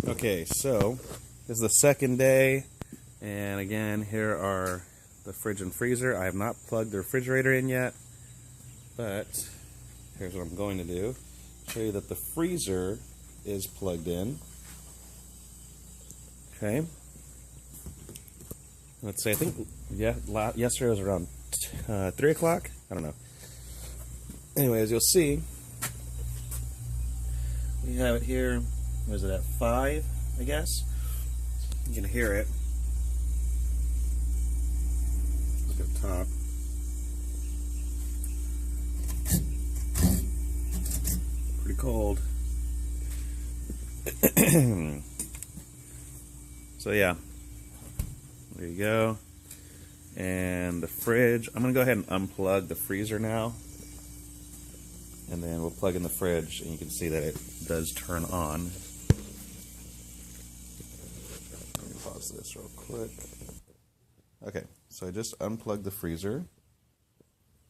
Okay, so this is the second day, and again, here are the fridge and freezer. I have not plugged the refrigerator in yet, but here's what I'm going to do. Show you that the freezer is plugged in. Okay. Let's see, I think, yeah, yesterday was around 3 o'clock? I don't know. Anyway, as you'll see, we have it here. Was it at 5, I guess? You can hear it. Look at the top. Pretty cold. So yeah, there you go. And the fridge, I'm gonna go ahead and unplug the freezer now, and then we'll plug in the fridge, and you can see that it does turn on. Let me pause this real quick. Okay, so I just unplugged the freezer.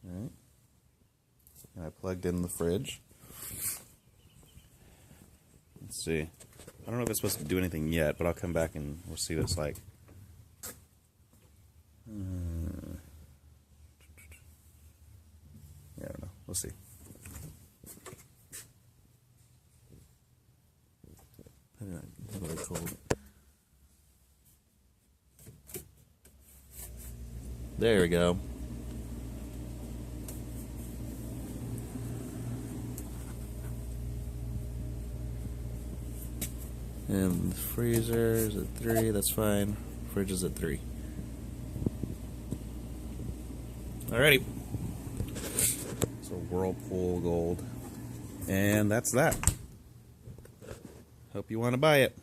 All right. And I plugged in the fridge. Let's see. I don't know if it's supposed to do anything yet, but I'll come back and we'll see what it's like. Yeah, I don't know. We'll see. Really cold. There we go. And the freezer is at 3, that's fine. Fridge is at 3. Alrighty. So Whirlpool Gold. And that's that. Hope you want to buy it.